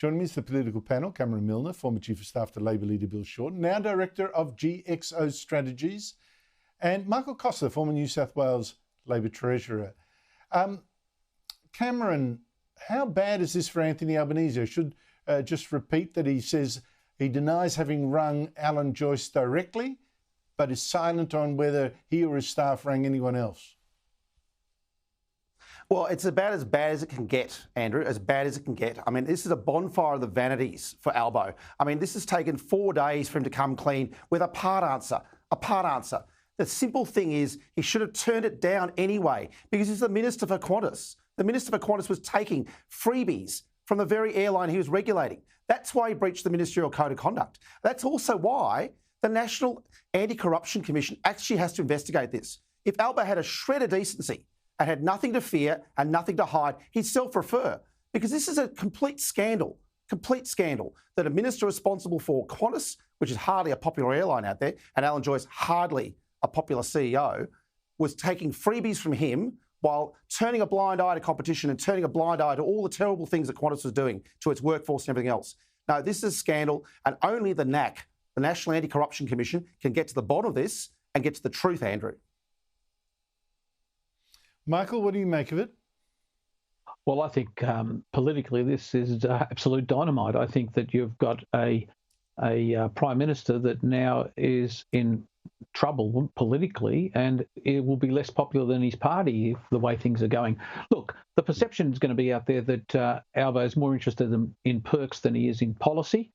Joining me is the political panel, Cameron Milner, former Chief of Staff to Labor leader Bill Shorten, now Director of GXO Strategies, and Michael Costa, former New South Wales Labor Treasurer. Cameron, how bad is this for Anthony Albanese? I should just repeat that he says he denies having rung Alan Joyce directly, but is silent on whether he or his staff rang anyone else. Well, it's about as bad as it can get, Andrew, as bad as it can get. I mean, this is a bonfire of the vanities for Albo. I mean, this has taken 4 days for him to come clean with a part answer, The simple thing is he should have turned it down anyway because he's the Minister for Qantas. The Minister for Qantas was taking freebies from the very airline he was regulating. That's why he breached the Ministerial Code of Conduct. That's also why the National Anti-Corruption Commission actually has to investigate this. If Albo had a shred of decency and had nothing to fear and nothing to hide, he'd self-refer. Because this is a complete scandal that a minister responsible for Qantas, which is hardly a popular airline out there, and Alan Joyce, hardly a popular CEO, was taking freebies from him while turning a blind eye to competition and turning a blind eye to all the terrible things that Qantas was doing to its workforce and everything else. No, this is a scandal, and only the NACC, the National Anti-Corruption Commission, can get to the bottom of this and get to the truth, Andrew. Michael, what do you make of it? Well, I think politically this is absolute dynamite. I think that you've got a Prime Minister that now is in trouble politically, and it will be less popular than his party if the way things are going. Look, the perception is going to be out there that Albo is more interested in perks than he is in policy.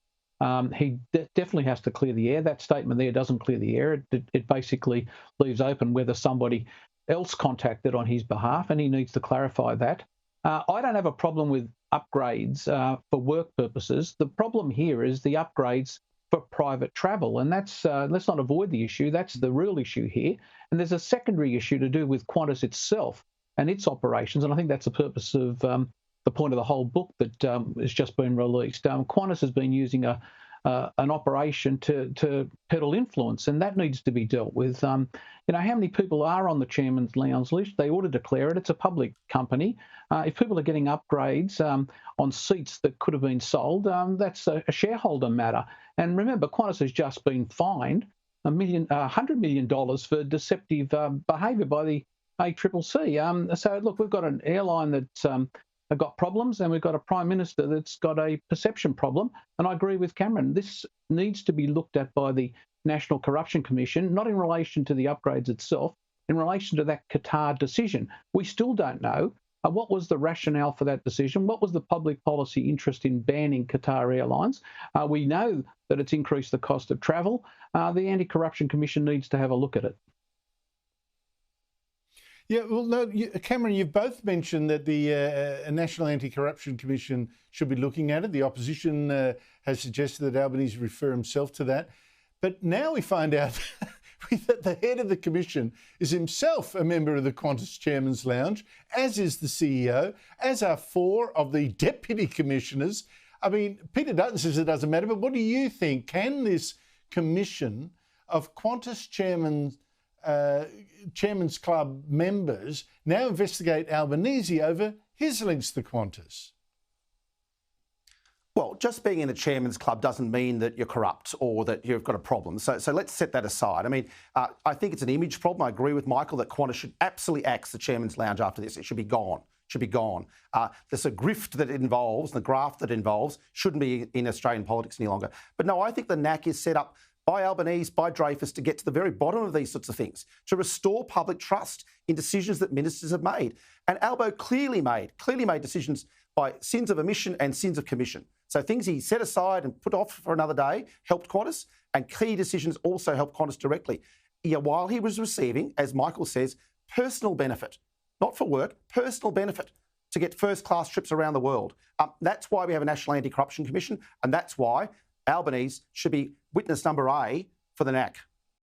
He definitely has to clear the air. That statement there doesn't clear the air. It basically leaves open whether somebody else contacted on his behalf, and he needs to clarify that. I don't have a problem with upgrades for work purposes. The problem here is the upgrades for private travel, and that's let's not avoid the issue. That's the real issue here. And there's a secondary issue to do with Qantas itself and its operations, and I think that's the purpose of the point of the whole book that has just been released. Qantas has been using an operation to peddle influence, and that needs to be dealt with. How many people are on the Chairman's Lounge list? They ought to declare it. It's a public company. If people are getting upgrades on seats that could have been sold, that's a shareholder matter. And remember, Qantas has just been fined $100 million for deceptive behaviour by the ACCC. So look, we've got an airline that's got problems, and we've got a Prime Minister that's got a perception problem. And I agree with Cameron. This needs to be looked at by the National Corruption Commission, not in relation to the upgrades itself, in relation to that Qatar decision. We still don't know what was the rationale for that decision. What was the public policy interest in banning Qatar Airlines? We know that it's increased the cost of travel. The Anti-Corruption Commission needs to have a look at it. Yeah, well, no, Cameron, you've both mentioned that the National Anti-Corruption Commission should be looking at it. The opposition has suggested that Albanese refer himself to that. But now we find out that the head of the commission is himself a member of the Qantas Chairman's Lounge, as is the CEO, as are 4 of the deputy commissioners. I mean, Peter Dutton says it doesn't matter, but what do you think? Can this commission of Qantas Chairman's Club members now investigate Albanese over his links to Qantas? Well, just being in the Chairman's Club doesn't mean that you're corrupt or that you've got a problem. So let's set that aside. I mean, I think it's an image problem. I agree with Michael that Qantas should absolutely axe the Chairman's Lounge after this. It should be gone. There's a grift that it involves, the graft that it involves, shouldn't be in Australian politics any longer. But no, I think the NACC is set up by Albanese, by Dreyfus, to get to the very bottom of these sorts of things, to restore public trust in decisions that ministers have made. And Albo clearly made decisions by sins of omission and sins of commission. So things he set aside and put off for another day helped Qantas, and key decisions also helped Qantas directly. While he was receiving, as Michael says, personal benefit, not for work, personal benefit to get first-class trips around the world. That's why we have a National Anti-Corruption Commission, and that's why Albanese should be witness number A for the NACC.